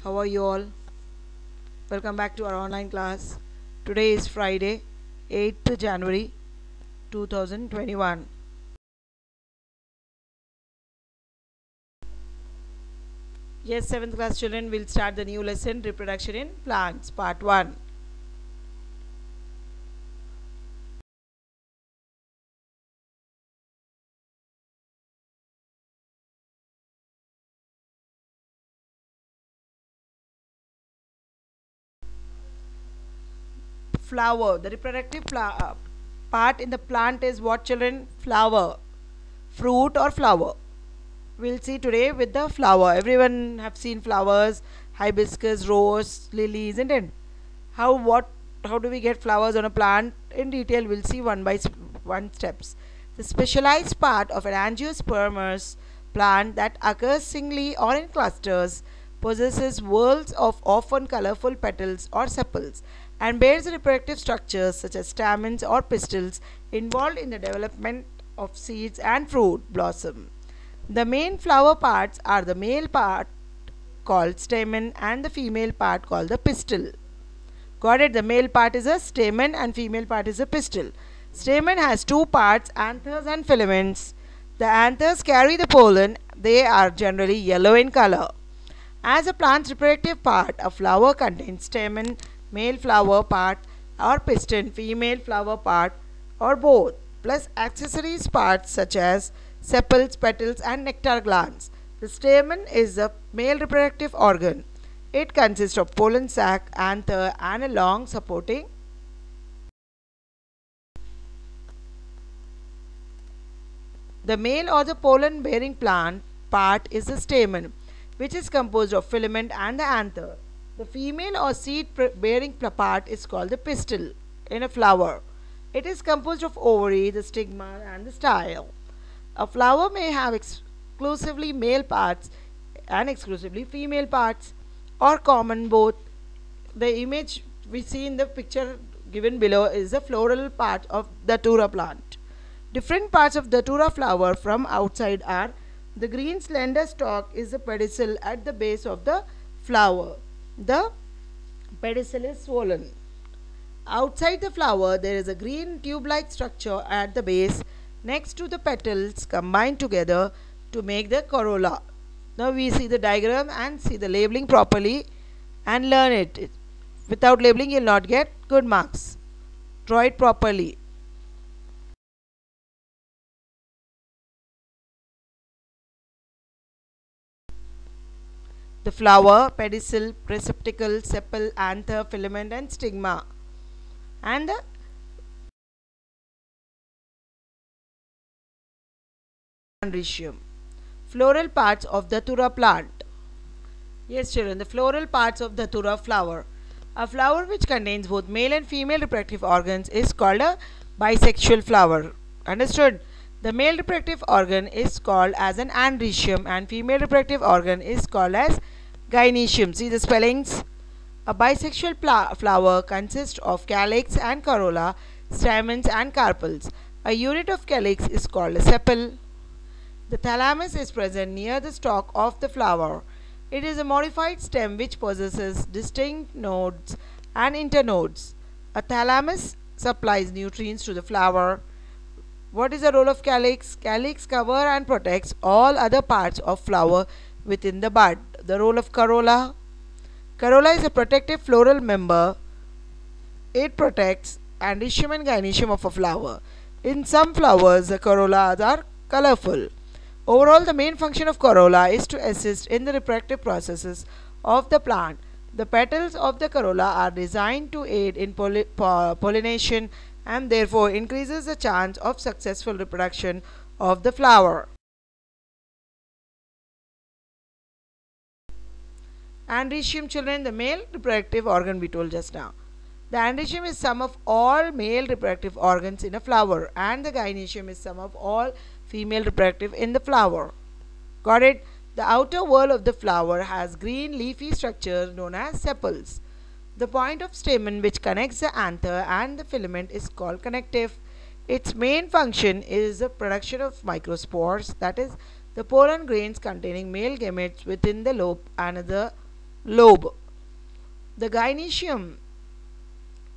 How are you all? Welcome back to our online class. Today is Friday, 8th January 2021. Yes, 7th class children will start the new lesson, Reproduction in Plants, Part 1. Flower. The reproductive part in the plant is what, children? Flower. Fruit or flower. We'll see today with the flower. Everyone have seen flowers, hibiscus, rose, lily, isn't it? How do we get flowers on a plant? In detail, we'll see one by one steps. The specialized part of an angiospermous plant that occurs singly or in clusters possesses whorls of often colorful petals or sepals and bears reproductive structures such as stamens or pistils involved in the development of seeds and fruit blossom. The main flower parts are the male part called stamen and the female part called the pistil. Got it? The male part is a stamen and female part is a pistil. Stamen has two parts, anthers and filaments. The anthers carry the pollen. They are generally yellow in color. As a plant's reproductive part, a flower contains stamen, male flower part, or pistil, female flower part, or both, plus accessories parts such as sepals, petals, and nectar glands. The stamen is the male reproductive organ. It consists of pollen sac, anther, and a long supporting. The male or the pollen bearing plant part is the stamen, which is composed of filament and the anther. The female or seed bearing part is called the pistil in a flower. It is composed of ovary, the stigma, and the style. A flower may have exclusively male parts and exclusively female parts, or common both. The image we see in the picture given below is the floral part of the datura plant. Different parts of the datura flower from outside are: the green slender stalk is the pedicel at the base of the flower. The pedicel is swollen. Outside the flower there is a green tube-like structure at the base next to the petals combined together to make the corolla. Now we see the diagram and see the labeling properly and learn it. Without labeling you will not get good marks. Draw it properly. The flower, pedicel, receptacle, sepal, anther, filament, and stigma. And the androecium. Floral parts of the datura plant. Yes, children, the floral parts of the datura flower. A flower which contains both male and female reproductive organs is called a bisexual flower. Understood? The male reproductive organ is called as an androecium and female reproductive organ is called as gynoecium. See the spellings? A bisexual flower consists of calyx and corolla, stamens and carpels. A unit of calyx is called a sepal. The thalamus is present near the stalk of the flower. It is a modified stem which possesses distinct nodes and internodes. A thalamus supplies nutrients to the flower. What is the role of calyx? Calyx cover and protects all other parts of flower within the bud. The role of corolla. Corolla is a protective floral member. It protects androecium and gynoecium of a flower. In some flowers, the corollas are colorful. Overall, the main function of corolla is to assist in the reproductive processes of the plant. The petals of the corolla are designed to aid in pollination and therefore increases the chance of successful reproduction of the flower. Androecium, children, the male reproductive organ we told just now. The androecium is sum of all male reproductive organs in a flower and the gynoecium is sum of all female reproductive in the flower. Got it? The outer wall of the flower has green leafy structure known as sepals. The point of stamen which connects the anther and the filament is called connective. Its main function is the production of microspores, that is, the pollen grains containing male gametes within the lobe and the lobe. The gynoecium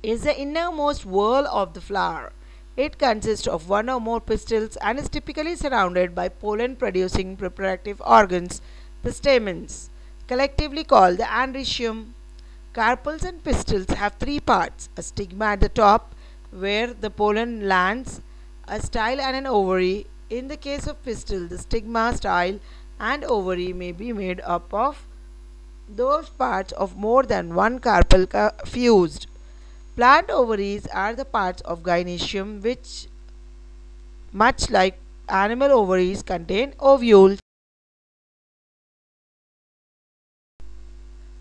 is the innermost whorl of the flower. It consists of one or more pistils and is typically surrounded by pollen-producing reproductive organs, the stamens, collectively called the androecium. Carpels and pistils have three parts: a stigma at the top, where the pollen lands, a style and an ovary. In the case of pistil, the stigma, style, and ovary may be made up of those parts of more than one carpel fused. Plant ovaries are the parts of gynoecium which, much like animal ovaries, contain ovules.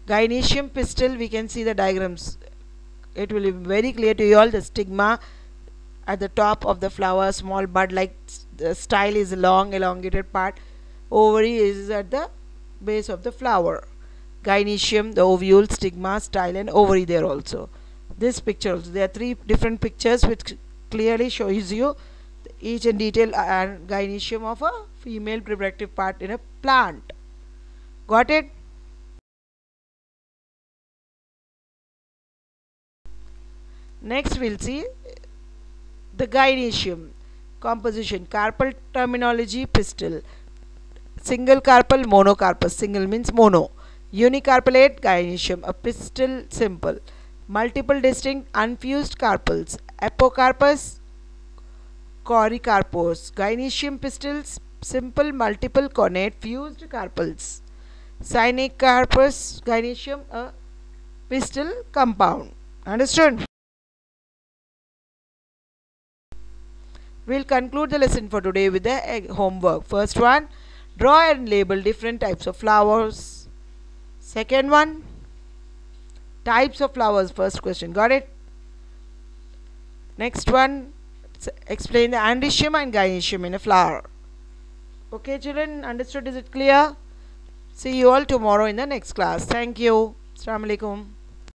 Gynoecium pistil, we can see the diagrams. It will be very clear to you all. The stigma at the top of the flower, small bud like the style is a long elongated part. Ovary is at the base of the flower. Gynoecium, the ovule, stigma, style, and ovary there also. This picture also, there are three different pictures which clearly shows you each and detail and gynoecium of a female reproductive part in a plant. Got it? Next we'll see the gynoecium composition. Carpel terminology: pistil, single carpel, monocarpus. Single means mono. Unicarpellate gynoecium, a pistil simple. Multiple distinct unfused carpels: apocarpus, corycarpos. Gynoecium pistils, simple multiple connate fused carpels. Synecarpus gynoecium, a pistil compound. Understood? We'll conclude the lesson for today with the homework. First one, draw and label different types of flowers. Second one, types of flowers. First question, got it? Next one, explain the androecium and gynoecium in a flower. Okay children, understood? Is it clear? See you all tomorrow in the next class. Thank you. Assalamu alaikum.